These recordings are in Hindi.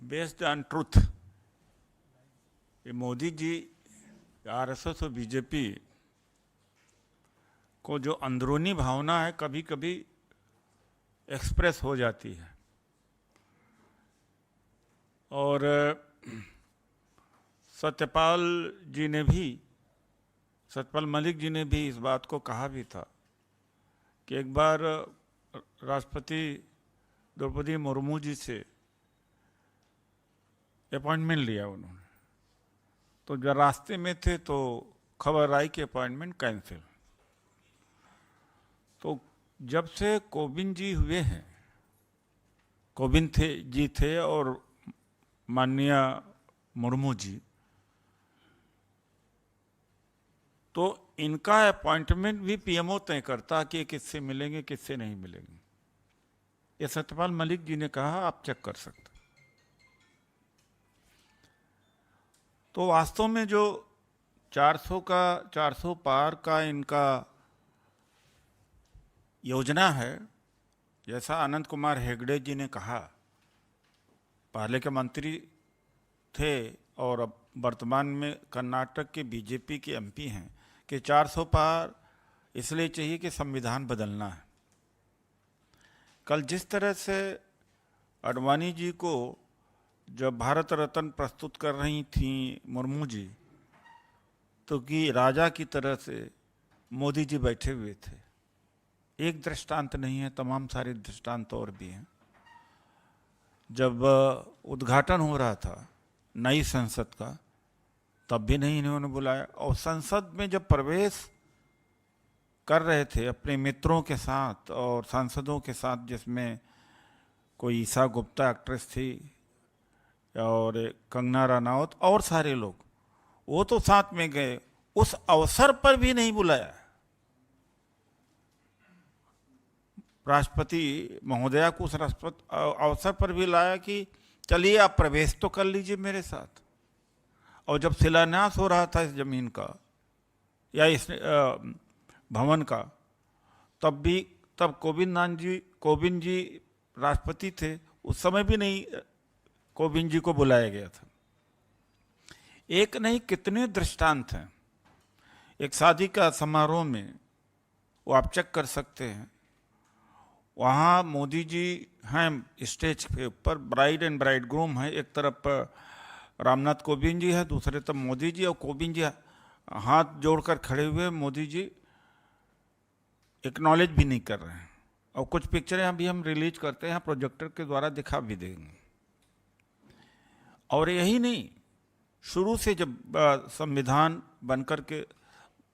Based on truth. ये मोदी जी, आरएसएस और बीजेपी को जो अंदरूनी भावना है कभी कभी एक्सप्रेस हो जाती है। और सत्यपाल मलिक जी ने भी इस बात को कहा भी था कि एक बार राष्ट्रपति द्रौपदी मुर्मू जी से अपॉइंटमेंट लिया उन्होंने, तो जब रास्ते में थे तो खबर आई कि अपॉइंटमेंट कैंसिल। तो जब से कोविंद जी हुए हैं, जी थे और माननीय मुर्मू जी, तो इनका अपॉइंटमेंट भी पीएमओ तय करता कि किससे मिलेंगे किससे नहीं मिलेंगे। ये सत्यपाल मलिक जी ने कहा, आप चेक कर सकते। तो वास्तव में जो 400 पार का इनका योजना है, जैसा आनंद कुमार हेगड़े जी ने कहा, पहले के मंत्री थे और अब वर्तमान में कर्नाटक के बीजेपी के एमपी हैं, कि 400 पार इसलिए चाहिए कि संविधान बदलना है। कल जिस तरह से आडवाणी जी को जब भारत रत्न प्रस्तुत कर रही थी मुर्मू जी, तो कि राजा की तरह से मोदी जी बैठे हुए थे। एक दृष्टांत नहीं है, तमाम सारे दृष्टांत और भी हैं। जब उद्घाटन हो रहा था नई संसद का, तब भी नहीं इन्होंने बुलाया। और संसद में जब प्रवेश कर रहे थे अपने मित्रों के साथ और सांसदों के साथ, जिसमें कोई ईशा गुप्ता एक्ट्रेस थी और कंगना रनौत और सारे लोग, वो तो साथ में गए, उस अवसर पर भी नहीं बुलाया। राष्ट्रपति महोदया को उस अवसर पर भी लाया कि चलिए आप प्रवेश तो कर लीजिए मेरे साथ। और जब शिलान्यास हो रहा था इस जमीन का या इस भवन का, तब कोविंद जी राष्ट्रपति थे, उस समय भी नहीं कोविंद जी को बुलाया गया था। एक नहीं कितने दृष्टांत हैं। एक शादी का समारोह में, वो आप चेक कर सकते हैं, वहाँ मोदी जी हैं स्टेज के ऊपर, ब्राइड एंड ब्राइडग्रूम है, एक तरफ रामनाथ कोविंद जी है, दूसरे तरफ मोदी जी, और कोविंद जी हाथ जोड़कर खड़े हुए, मोदी जी एक्नॉलेज भी नहीं कर रहे हैं। और कुछ पिक्चरें अभी हम रिलीज करते हैं, प्रोजेक्टर के द्वारा दिखा भी देंगे। और यही नहीं, शुरू से जब संविधान बनकर के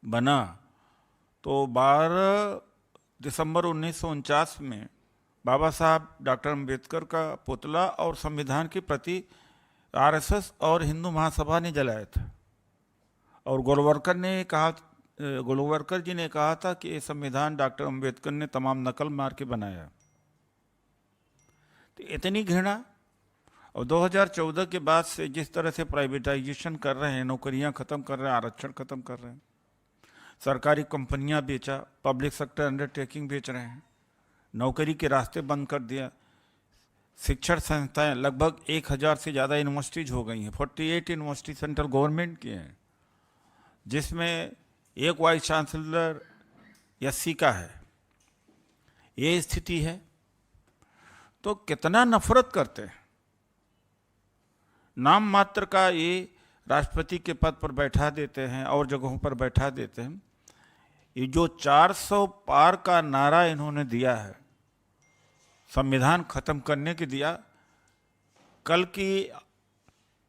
बना, तो 12 दिसंबर 1949 में बाबा साहब डॉक्टर अम्बेडकर का पुतला और संविधान की प्रति आरएसएस और हिंदू महासभा ने जलाया था। और गोलवलकर जी ने कहा था कि ये संविधान डॉक्टर अम्बेडकर ने तमाम नकल मार के बनाया। तो इतनी घृणा। और 2014 के बाद से जिस तरह से प्राइवेटाइजेशन कर रहे हैं, नौकरियां खत्म कर रहे हैं, आरक्षण खत्म कर रहे हैं, सरकारी कंपनियां बेचा, पब्लिक सेक्टर अंडरटेकिंग बेच रहे हैं, नौकरी के रास्ते बंद कर दिया, शिक्षण संस्थाएं, लगभग 1000 से ज़्यादा यूनिवर्सिटीज हो गई हैं। 48 यूनिवर्सिटी सेंट्रल गवर्नमेंट की हैं, जिसमें एक वाइस चांसलर एससी का है। ये स्थिति है तो कितना नफरत करते हैं। नाम मात्र का ये राष्ट्रपति के पद पर बैठा देते हैं और जगहों पर बैठा देते हैं। ये जो 400 पार का नारा इन्होंने दिया है, संविधान खत्म करने के दिया। कल की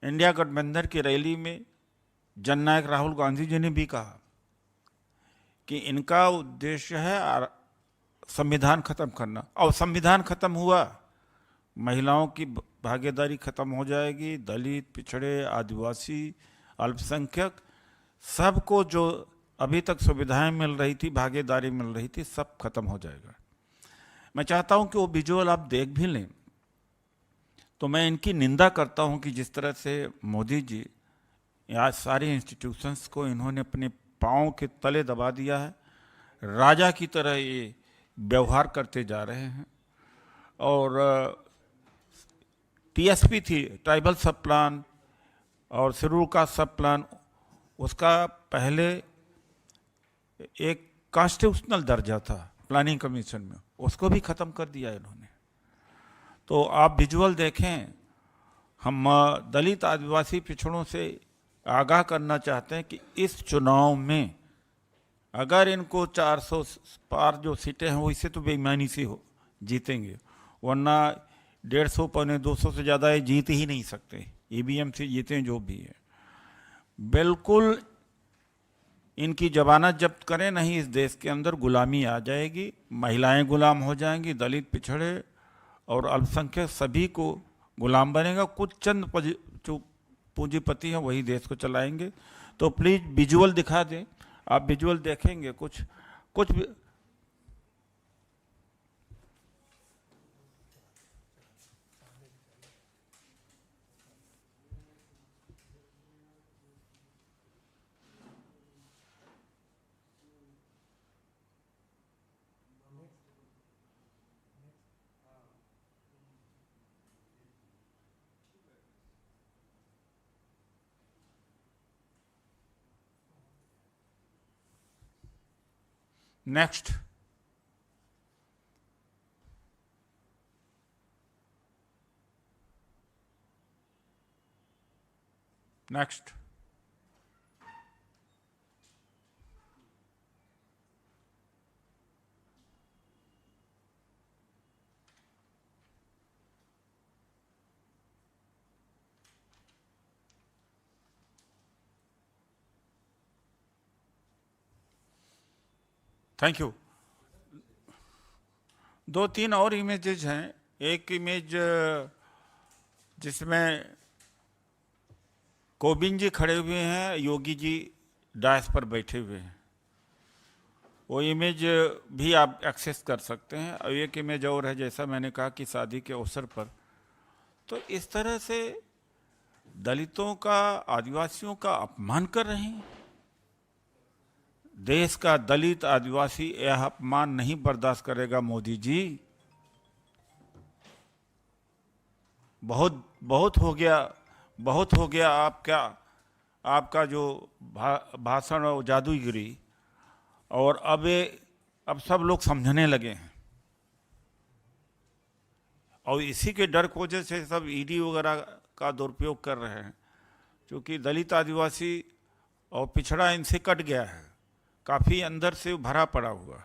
इंडिया गठबंधन की रैली में जननायक राहुल गांधी जी ने भी कहा कि इनका उद्देश्य है संविधान खत्म करना। और संविधान खत्म हुआ, महिलाओं की भागीदारी खत्म हो जाएगी, दलित, पिछड़े, आदिवासी, अल्पसंख्यक, सबको जो अभी तक सुविधाएं मिल रही थी, भागीदारी मिल रही थी, सब खत्म हो जाएगा। मैं चाहता हूं कि वो विजुअल आप देख भी लें। तो मैं इनकी निंदा करता हूं कि जिस तरह से मोदी जी आज सारे इंस्टीट्यूशंस को इन्होंने अपने पाँव के तले दबा दिया है, राजा की तरह ये व्यवहार करते जा रहे हैं। और टीएसपी थी, ट्राइबल सब प्लान और शेड्यूल कास्ट सब प्लान, उसका पहले एक कॉन्स्टिट्यूशनल दर्जा था प्लानिंग कमीशन में, उसको भी ख़त्म कर दिया इन्होंने। तो आप विजुअल देखें, हम दलित आदिवासी पिछड़ों से आगाह करना चाहते हैं कि इस चुनाव में अगर इनको 400 पार जो सीटें हैं वो इससे तो बेईमानी से हो जीतेंगे, वरना 150 पौने 200 से ज़्यादा ये जीत ही नहीं सकते, ईवीएम से जीतें जो भी है। बिल्कुल इनकी जमानत जब्त करें, नहीं इस देश के अंदर गुलामी आ जाएगी, महिलाएं गुलाम हो जाएंगी, दलित पिछड़े और अल्पसंख्यक सभी को गुलाम बनेगा, कुछ चंद जो पूंजीपति हैं वही देश को चलाएंगे। तो प्लीज़ विजुअल दिखा दें, आप विजुअल देखेंगे कुछ कुछ नेक्स्ट। नेक्स्ट। Thank you. दो तीन और इमेजेज हैं। एक इमेज जिसमें कोविंद जी खड़े हुए हैं, योगी जी डायस पर बैठे हुए हैं, वो इमेज भी आप एक्सेस कर सकते हैं। और एक इमेज और है, जैसा मैंने कहा कि शादी के अवसर पर, तो इस तरह से दलितों का, आदिवासियों का अपमान कर रहे हैं। देश का दलित आदिवासी यह अपमान नहीं बर्दाश्त करेगा मोदी जी। बहुत बहुत हो गया, बहुत हो गया आपका जो भाषण और जादूगिरी। और अब सब लोग समझने लगे हैं, और इसी के डर की वजह से सब ईडी वगैरह का दुरुपयोग कर रहे हैं, क्योंकि दलित आदिवासी और पिछड़ा इनसे कट गया है, काफ़ी अंदर से भरा पड़ा हुआ।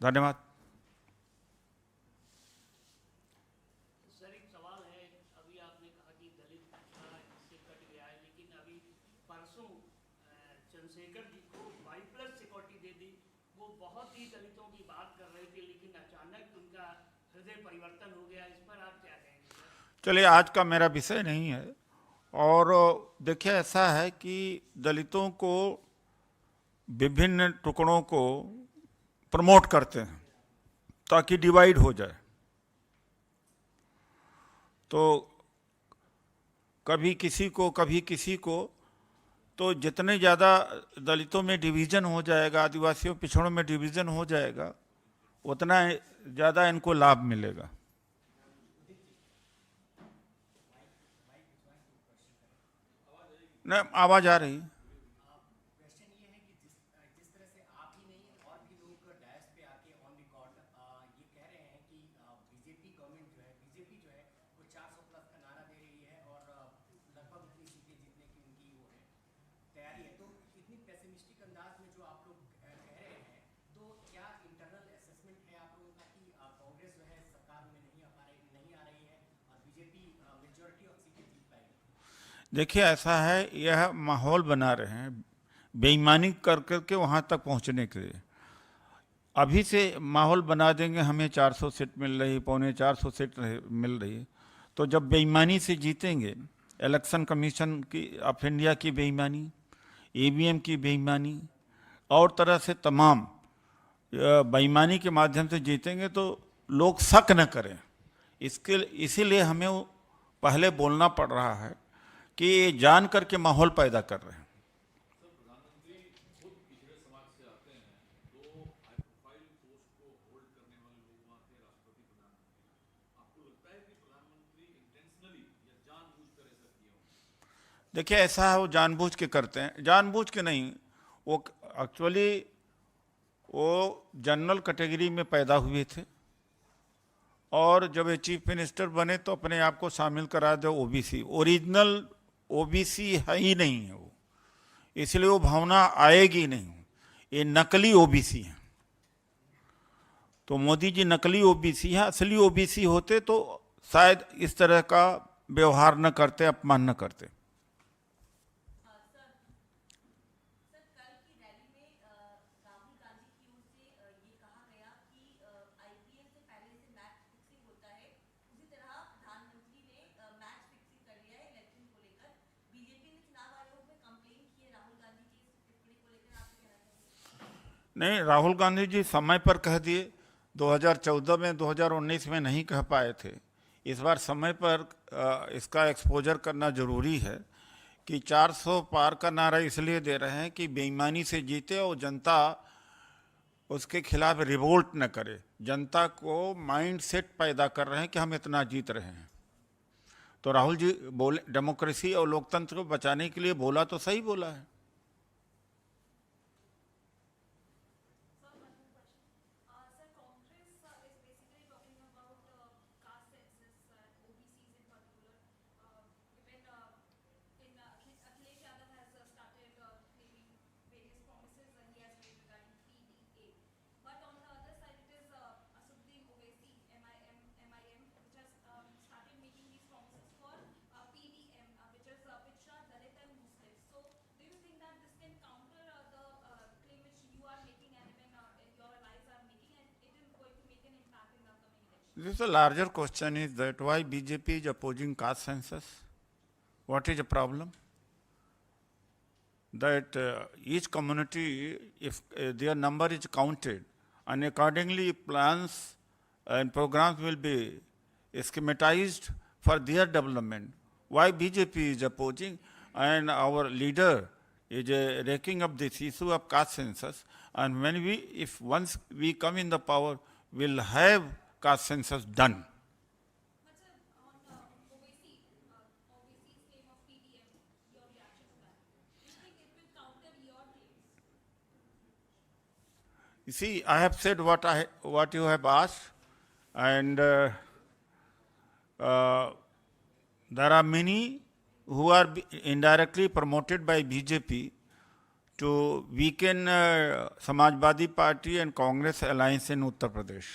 धन्यवाद। सर एक सवाल है, अभी आपने कहा कि दलित पिछड़ा इससे कट गया है, लेकिन अभी परसों चंद्रशेखर जी को 22+ सिक्योरिटी दे दी। वो बहुत ही दलितों की बात कर रहे थे, लेकिन अचानक उनका हृदय परिवर्तन हो गया। इस पर आप क्या कहेंगे सर? चलिए, आज का मेरा विषय नहीं है। और देखिए, ऐसा है कि दलितों को विभिन्न टुकड़ों को प्रमोट करते हैं ताकि डिवाइड हो जाए। तो कभी किसी को, कभी किसी को, तो जितने ज़्यादा दलितों में डिवीज़न हो जाएगा, आदिवासियों पिछड़ों में डिवीज़न हो जाएगा, उतना ज़्यादा इनको लाभ मिलेगा। न आवाज़ आ रही? क्वेश्चन ये है कि जिस तरह से आप ही नहीं और भी लोग डायस पे आके ऑन रिकॉर्ड ये कह रहे हैं कि बीजेपी गवर्नमेंट जो है, बीजेपी जो है वो 400+ का नारा दे रही है और लगभग उतनी सीटें जीतने की उनकी वो है, तैयारी है। तो इतनी पेसिमिस्टिक अंदाज में जो आप लोग कह रहे हैं, तो क्या इंटरनल असेसमेंट है आप लोगों का कि कांग्रेस जो है सरकार में नहीं आ रही है और बीजेपी मेजोरिटी ऑफ सीटें जीत पाएगी? देखिए, ऐसा है, यह माहौल बना रहे हैं बेईमानी कर करके वहाँ तक पहुँचने के लिए। अभी से माहौल बना देंगे हमें 400 सीट मिल रही, पौने 400 सीट मिल रही, तो जब बेईमानी से जीतेंगे, इलेक्शन कमीशन की ऑफ इंडिया की बेईमानी, ईवीएम की बेईमानी और तरह से तमाम बेईमानी के माध्यम से जीतेंगे, तो लोग शक न करें। इसीलिए हमें पहले बोलना पड़ रहा है कि ये जान करके माहौल पैदा कर रहे हैं। देखिए ऐसा है, वो जानबूझ के करते हैं, जानबूझ के नहीं, वो एक्चुअली वो जनरल कैटेगरी में पैदा हुए थे और जब ये चीफ मिनिस्टर बने तो अपने आप को शामिल करा दो ओबीसी। ओरिजिनल ओबीसी है ही नहीं है वो, इसलिए वो भावना आएगी नहीं, ये नकली ओबीसी है। तो मोदी जी नकली ओबीसी हैं, असली ओबीसी होते तो शायद इस तरह का व्यवहार न करते, अपमान न करते। सर, कल की रैली में राहुल गांधी की ओर से ये कहा गया कि आईपीएल से पहले से मैच फिक्सिंग होता है, उसी तरह प्रधानमंत्री ने मैच फिक्सिंग कर लिया है इलेक्शन को लेकर। बीजेपी ने चुनाव आयोग में कंप्लेन की है राहुल गांधी की इस टिप्पणी को लेकर, आप क्या कहना चाहेंगे? नहीं, राहुल गांधी जी समय पर कह दिए, 2014 में 2019 में नहीं कह पाए थे। इस बार समय पर इसका एक्सपोजर करना जरूरी है कि 400 पार का नारा इसलिए दे रहे हैं कि बेईमानी से जीते और जनता उसके खिलाफ रिवोल्ट न करे। जनता को माइंड सेट पैदा कर रहे हैं कि हम इतना जीत रहे हैं। तो राहुल जी बोले, डेमोक्रेसी और लोकतंत्र को बचाने के लिए बोला तो सही बोला है। Sir, Congress is basically talking about caste census and OBCs in particular. Even Akhilesh Yadav has started claiming various promises he has made regarding PDA. But on the other side, it is Assuddin Owaisi, MIM, which has started making these promises for PDM, which are Dalit and Muslims. So, do you think that this can counter the claim which you are making and even your allies are making, and it is going to make an impact in the upcoming election? This is a larger question, is that why BJP is opposing caste census? What is the problem? That each community, if their number is counted, and accordingly plans and programs will be schematized for their development. Why BJP is opposing? And our leader is raking up this issue of caste census. And when if once we come in the power, we'll have caste census done. But sir, on Owaisi's claim of PDM, your reaction to that? Do you think it will counter your claims? You see, I have said what you have asked, and there are many who are indirectly promoted by BJP to weaken Samajwadi Party and Congress alliance in Uttar Pradesh.